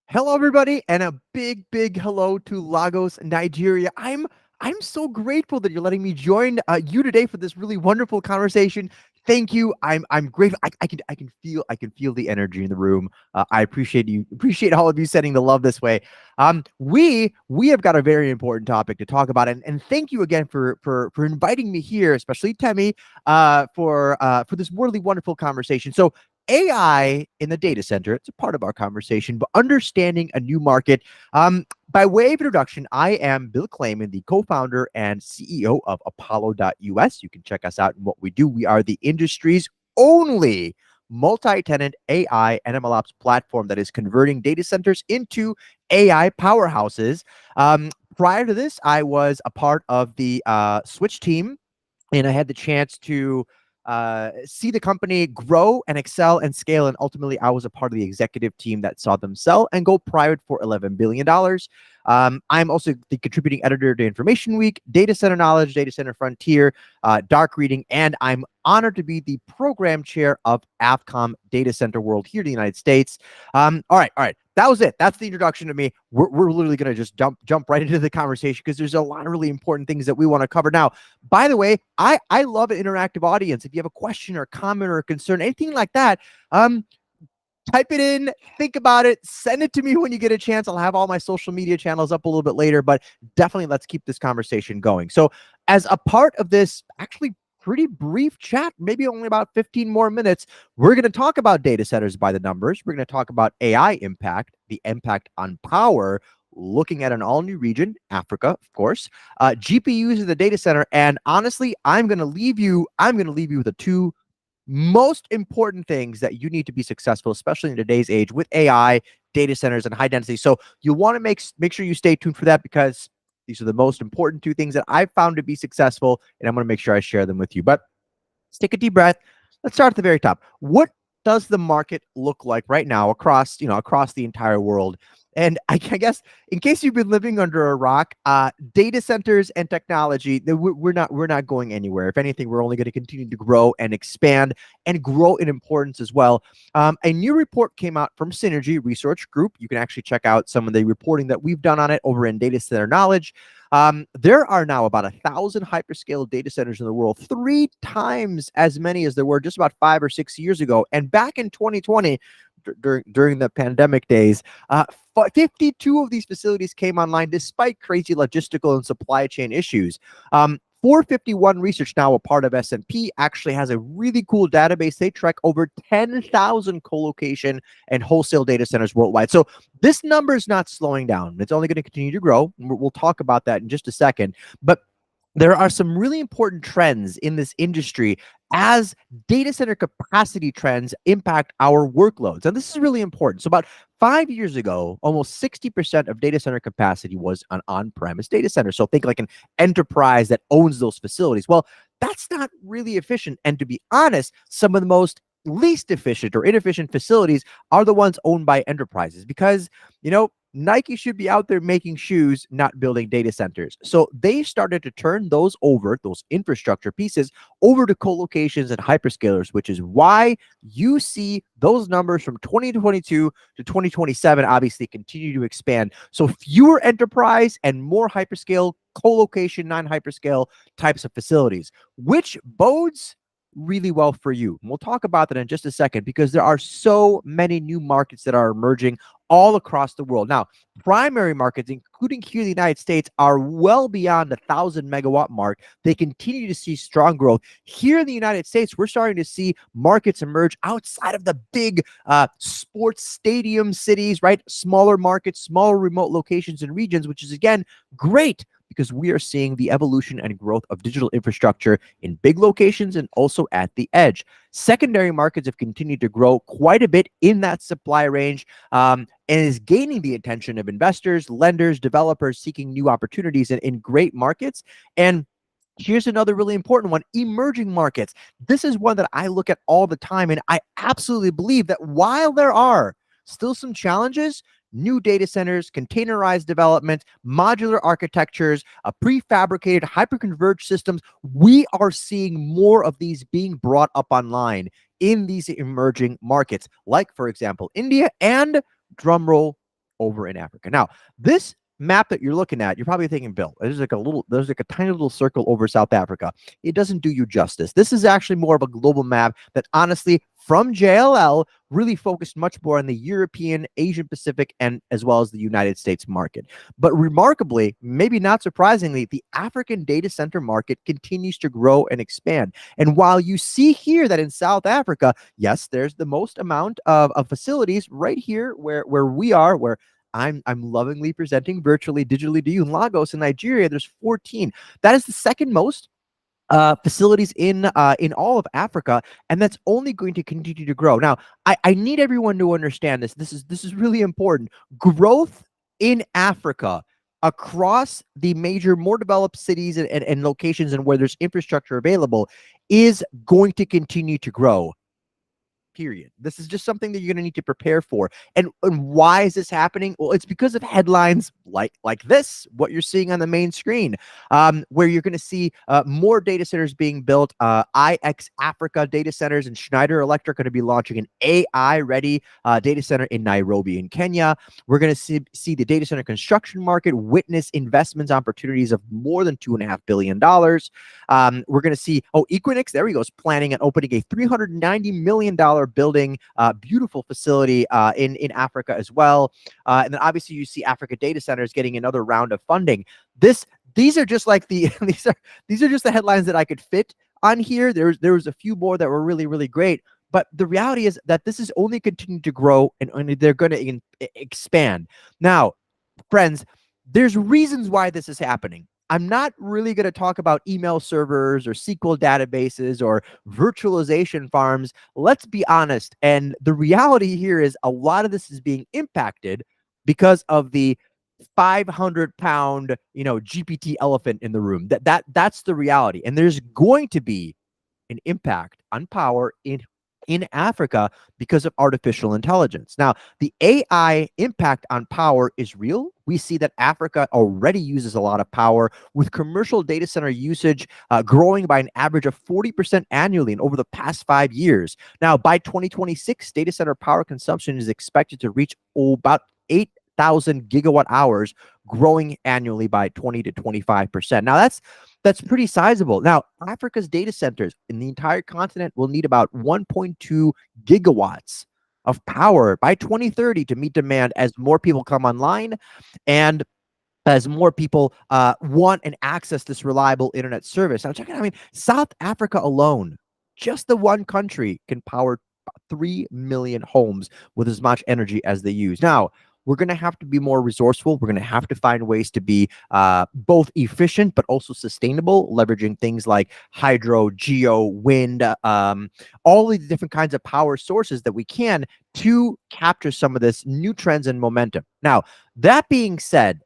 Hello, everybody, and a big hello to Lagos, Nigeria. I'm so grateful that you're letting me join you today for this really wonderful conversation. Thank you. I'm grateful. I can feel the energy in the room. I appreciate all of you sending the love this way. We have got a very important topic to talk about, and thank you again for inviting me here, especially Temi, for this really wonderful conversation. So AI in the data center, it's a part of our conversation, but understanding a new market. By way of introduction, I am Bill Klayman, the co-founder and CEO of Apollo.us. You can check us out in what we do. We are the industry's only multi-tenant AI and MLOps platform that is converting data centers into AI powerhouses. Prior to this, I was a part of the Switch team, and I had the chance to see the company grow and excel and scale. And ultimately, I was a part of the executive team that saw them sell and go private for $11 billion. I'm also the contributing editor to Information Week, Data Center Knowledge, Data Center Frontier, Dark Reading, and I'm honored to be the program chair of AFCOM Data Center World here in the United States. All right. That was it. That's the introduction to me. We're literally going to just jump right into the conversation because there's a lot of really important things that we want to cover now. By the way, I love an interactive audience. If you have a question or a comment or a concern, anything like that, type it in, think about it, send it to me when you get a chance. I'll have all my social media channels up a little bit later, but definitely let's keep this conversation going. So, as a part of this actually pretty brief chat, maybe only about 15 more minutes, we're going to talk about data centers by the numbers. We're going to talk about AI impact, the impact on power, looking at an all new region, Africa, of course, GPUs in the data center. And honestly, I'm going to leave you with the two most important things that you need to be successful, especially in today's age with AI, data centers, and high density. So you want to make sure you stay tuned for that because these are the most important two things that I've found to be successful, and I'm going to make sure I share them with you. But let's take a deep breath. Let's start at the very top. What does the market look like right now across the entire world? And I guess in case you've been living under a rock, data centers and technology, we're not going anywhere. If anything, we're only going to continue to grow and expand and grow in importance as well. A new report came out from Synergy Research Group. You can actually check out some of the reporting that we've done on it over in Data Center Knowledge. There are now about 1,000 hyperscale data centers in the world, 3 times as many as there were just about 5 or 6 years ago. And back in 2020, during the pandemic days, 52 of these facilities came online despite crazy logistical and supply chain issues. 451 Research, now a part of S&P, actually has a really cool database. They track over 10,000 co-location and wholesale data centers worldwide. So this number is not slowing down. It's only going to continue to grow. We'll talk about that in just a second. But there are some really important trends in this industry as data center capacity trends impact our workloads. And this is really important. So, about 5 years ago, almost 60% of data center capacity was an on premise data center. So, think like an enterprise that owns those facilities. Well, that's not really efficient. And to be honest, some of the most least efficient or inefficient facilities are the ones owned by enterprises because, Nike should be out there making shoes, not building data centers. So they started to turn those infrastructure pieces over to co-locations and hyperscalers, which is why you see those numbers from 2022 to 2027 obviously continue to expand. So fewer enterprise and more hyperscale co-location, non-hyperscale types of facilities, which bodes really well for you. And we'll talk about that in just a second because there are so many new markets that are emerging all across the world. Now, primary markets, including here in the United States, are well beyond the 1,000 megawatt mark. They continue to see strong growth. Here in the United States, we're starting to see markets emerge outside of the big sports stadium cities, right? Smaller markets, smaller remote locations and regions, which is, again, great because we are seeing the evolution and growth of digital infrastructure in big locations and also at the edge. Secondary markets have continued to grow quite a bit in that supply range, and is gaining the attention of investors, lenders, developers seeking new opportunities in great markets. And here's another really important one: emerging markets. This is one that I look at all the time, and I absolutely believe that while there are still some challenges, new data centers, containerized development, modular architectures, prefabricated hyperconverged systems, we are seeing more of these being brought up online in these emerging markets, like, for example, India and, drumroll, over in Africa. Now, this map that you're looking at, you're probably thinking, Bill, there's like a tiny little circle over South Africa. It doesn't do you justice. This is actually more of a global map that honestly, from JLL, really focused much more on the European, Asian Pacific, and as well as the United States market. But remarkably, maybe not surprisingly, the African data center market continues to grow and expand. And while you see here that in South Africa, yes, there's the most amount of facilities right here where we are, where I'm lovingly presenting virtually, digitally to you in Lagos in Nigeria. There's 14. That is the second most facilities in all of Africa, and that's only going to continue to grow. Now, I need everyone to understand this. This is really important. Growth in Africa across the major, more developed cities and locations and where there's infrastructure available is going to continue to grow. Period. This is just something that you're going to need to prepare for. And why is this happening? Well, it's because of headlines like this, what you're seeing on the main screen, where you're going to see more data centers being built. IX Africa data centers and Schneider Electric going to be launching an AI-ready data center in Nairobi in Kenya. We're going to see the data center construction market witness investments opportunities of more than $2.5 billion. We're going to see, Equinix, there he goes, planning on opening a $390 million building, beautiful facility in Africa as well. And then obviously you see Africa data centers getting another round of funding. These are just like the these are just the headlines that I could fit on here. There was a few more that were really, really great. But the reality is that this is only continuing to grow and they're going to expand. Now, friends, there's reasons why this is happening. I'm not really going to talk about email servers or SQL databases or virtualization farms. Let's be honest. And the reality here is a lot of this is being impacted because of the 500-pound, GPT elephant in the room. That's the reality. And there's going to be an impact on power in Africa because of artificial intelligence. Now, the AI impact on power is real. We see that Africa already uses a lot of power, with commercial data center usage growing by an average of 40% annually and over the past 5 years. Now, by 2026, data center power consumption is expected to reach about 8,000 gigawatt hours, growing annually by 20 to 25%. Now, that's pretty sizable. Now, Africa's data centers in the entire continent will need about 1.2 gigawatts of power by 2030 to meet demand as more people come online and as more people want and access this reliable internet service. Now, check it out. I mean, South Africa alone, just the one country, can power 3 million homes with as much energy as they use. Now, we're going to have to be more resourceful. We're going to have to find ways to be both efficient, but also sustainable, leveraging things like hydro, geo, wind, all of the different kinds of power sources that we can to capture some of this new trends and momentum. Now, that being said,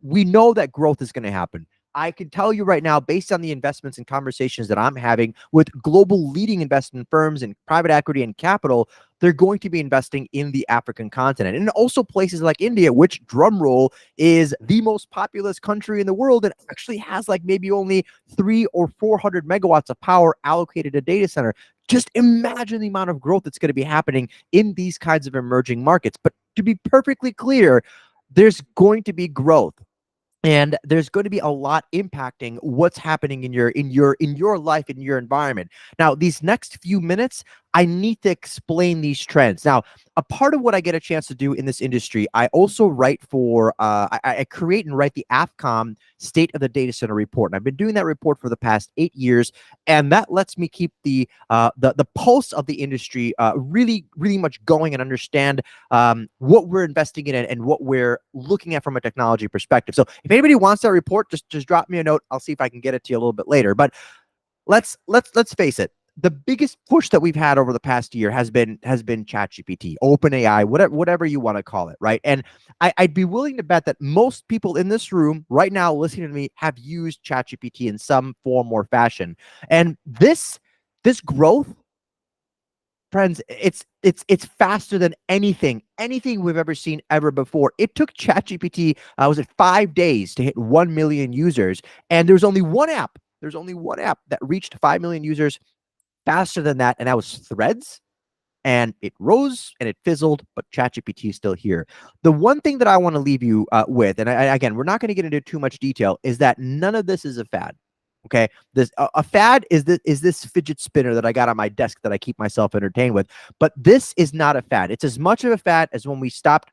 we know that growth is going to happen. I can tell you right now, based on the investments and conversations that I'm having with global leading investment firms and private equity and capital, they're going to be investing in the African continent and also places like India, which, drum roll, is the most populous country in the world and actually has like maybe only 300 or 400 megawatts of power allocated to data center. Just imagine the amount of growth that's going to be happening in these kinds of emerging markets. But to be perfectly clear, there's going to be growth. And there's going to be a lot impacting what's happening in your life, in your environment. Now, these next few minutes, I need to explain these trends. Now, a part of what I get a chance to do in this industry, I also write for, I create and write the AFCOM State of the Data Center report. And I've been doing that report for the past 8 years, and that lets me keep the pulse of the industry really, really much going and understand what we're investing in and what we're looking at from a technology perspective. So if anybody wants that report, just drop me a note. I'll see if I can get it to you a little bit later. But let's face it. The biggest push that we've had over the past year has been ChatGPT, OpenAI, whatever you want to call it, right? And I'd be willing to bet that most people in this room right now listening to me have used ChatGPT in some form or fashion. And this growth, friends, it's faster than anything we've ever seen ever before. It took ChatGPT, was it 5 days to hit 1 million users, and there's only one app that reached 5 million users faster than that, and that was Threads. and it rose and it fizzled, but ChatGPT is still here. The one thing that I want to leave you with, and again, we're not going to get into too much detail, is that none of this is a fad. Okay, this a fad is this fidget spinner that I got on my desk that I keep myself entertained with, but this is not a fad. It's as much of a fad as when we stopped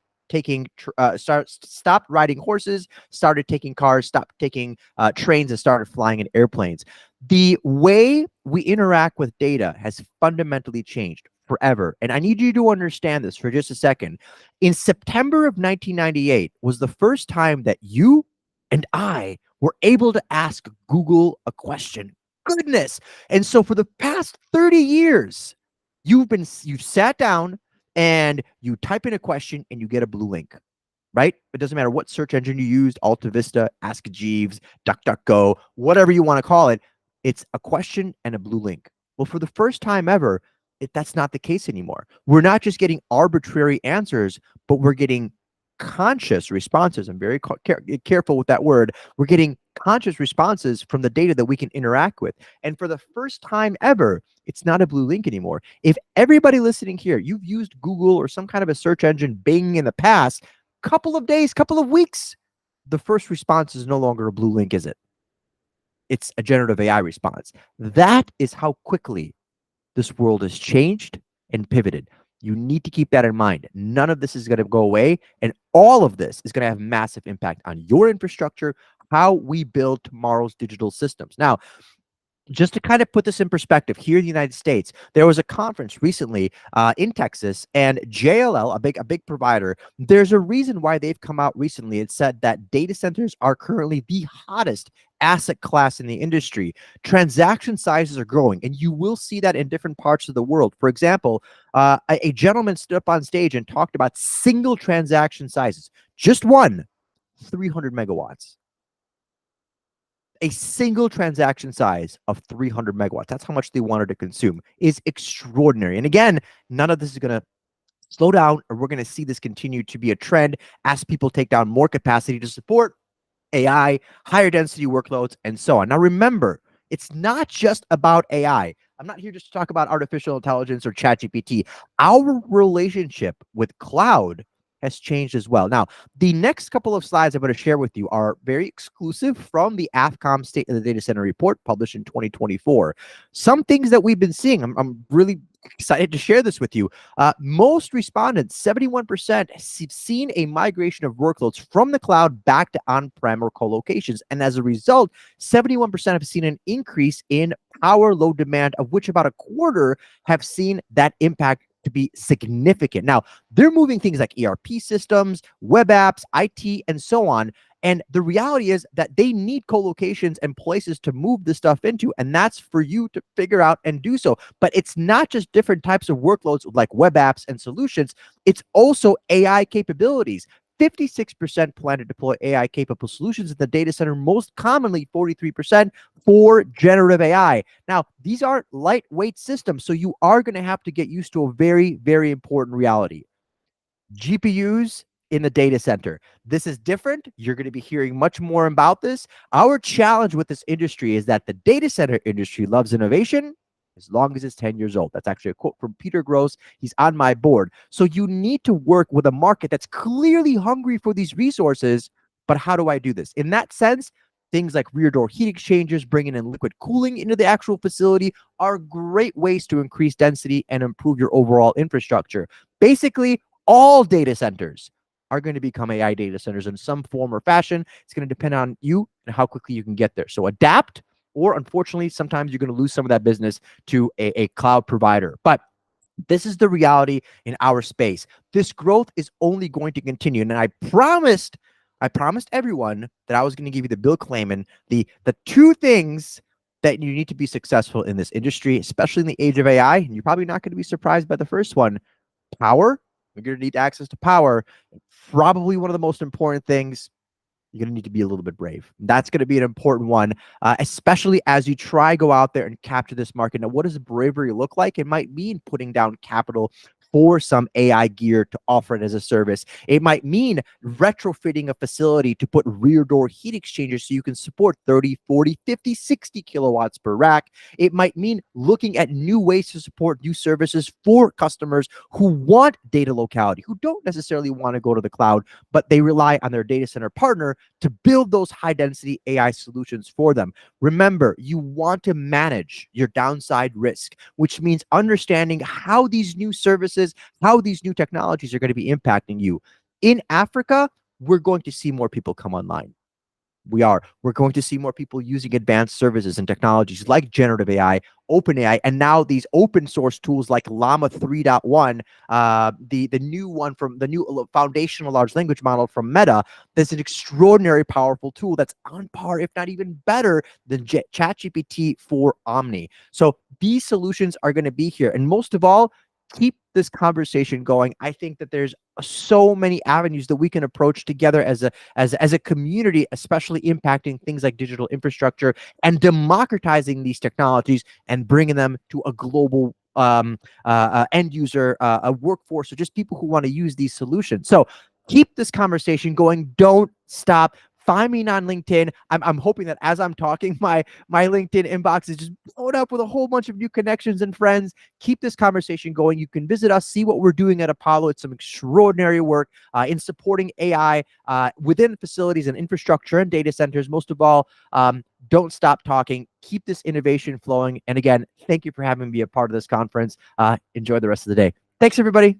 stopped riding horses, started taking cars, stopped taking trains, and started flying in airplanes. The way we interact with data has fundamentally changed forever. And I need you to understand this for just a second. In September of 1998 was the first time that you and I were able to ask Google a question. Goodness. And so for the past 30 years, you've sat down and you type in a question and you get a blue link, right? It doesn't matter what search engine you used, Alta Vista, Ask Jeeves, DuckDuckGo, whatever you want to call it. It's a question and a blue link. Well, for the first time ever, that's not the case anymore. We're not just getting arbitrary answers, but we're getting conscious responses. I'm very careful with that word. We're getting conscious responses from the data that we can interact with. And for the first time ever, it's not a blue link anymore. If everybody listening here, you've used Google or some kind of a search engine, Bing, in the past, couple of days, couple of weeks, the first response is no longer a blue link, is it? It's a generative AI response. That is how quickly this world has changed and pivoted. You need to keep that in mind. None of this is going to go away, and all of this is going to have massive impact on your infrastructure, how we build tomorrow's digital systems. Now, just to kind of put this in perspective, here in the United States, there was a conference recently in Texas, and JLL, a big provider, there's a reason why they've come out recently and said that data centers are currently the hottest asset class in the industry. Transaction sizes are growing, and you will see that in different parts of the world. For example, a gentleman stood up on stage and talked about single transaction sizes. Just one, 300 megawatts. A single transaction size of 300 megawatts. That's how much they wanted to consume. Is extraordinary. And again, none of this is going to slow down, or we're going to see this continue to be a trend as people take down more capacity to support AI, higher density workloads, and so on. Now, remember, it's not just about AI. I'm not here just to talk about artificial intelligence or ChatGPT. Our relationship with cloud has changed as well. Now, the next couple of slides I'm going to share with you are very exclusive from the AFCOM State of the Data Center report published in 2024. Some things that we've been seeing, I'm really excited to share this with you. Most respondents, 71%, have seen a migration of workloads from the cloud back to on-prem or co-locations. And as a result, 71% have seen an increase in power load demand, of which about a quarter have seen that impact to be significant. Now, they're moving things like ERP systems, web apps, IT, and so on. And the reality is that they need co-locations and places to move this stuff into, and that's for you to figure out and do so. But it's not just different types of workloads like web apps and solutions. It's also AI capabilities. 56% plan to deploy AI-capable solutions in the data center, most commonly 43% for generative AI. Now, these aren't lightweight systems, so you are going to have to get used to a very, very important reality. GPUs in the data center. This is different. You're going to be hearing much more about this. Our challenge with this industry is that the data center industry loves innovation as long as it's 10 years old. That's actually a quote from Peter Gross. He's on my board. So you need to work with a market that's clearly hungry for these resources. But how do I do this? In that sense, things like rear door heat exchangers, bringing in liquid cooling into the actual facility are great ways to increase density and improve your overall infrastructure. Basically, all data centers are going to become AI data centers in some form or fashion. It's going to depend on you and how quickly you can get there. So adapt, or unfortunately, sometimes you're going to lose some of that business to a cloud provider. But this is the reality in our space. This growth is only going to continue. And I promised everyone that I was going to give you the Bill Keyman, the two things that you need to be successful in this industry, especially in the age of AI. And you're probably not going to be surprised by the first one. Power. You're going to need access to power. Probably one of the most important things. You're going to need to be a little bit brave. That's going to be an important one, especially as you try go out there and capture this market. Now, what does bravery look like? It might mean putting down capital for some AI gear to offer it as a service. It might mean retrofitting a facility to put rear door heat exchangers so you can support 30, 40, 50, 60 kilowatts per rack. It might mean looking at new ways to support new services for customers who want data locality, who don't necessarily want to go to the cloud, but they rely on their data center partner to build those high density AI solutions for them. Remember, you want to manage your downside risk, which means understanding how these new services, how these new technologies are going to be impacting you. In Africa, we're going to see more people come online. We're going to see more people using advanced services and technologies like generative AI, open AI, and now these open source tools like Llama 3.1, the new one from the new foundational large language model from Meta. That's an extraordinary powerful tool that's on par, if not even better, than ChatGPT for Omni. So these solutions are going to be here. And most of all, keep this conversation going. I think that there's so many avenues that we can approach together as a community, especially impacting things like digital infrastructure and democratizing these technologies and bringing them to a global end user, a workforce, or just people who want to use these solutions. So keep this conversation going. Don't stop. Find me on LinkedIn. I'm hoping that as I'm talking, my LinkedIn inbox is just blown up with a whole bunch of new connections and friends. Keep this conversation going. You can visit us, see what we're doing at Apollo. It's some extraordinary work in supporting AI within facilities and infrastructure and data centers. Most of all, don't stop talking. Keep this innovation flowing. And again, thank you for having me be a part of this conference. Enjoy the rest of the day. Thanks, everybody.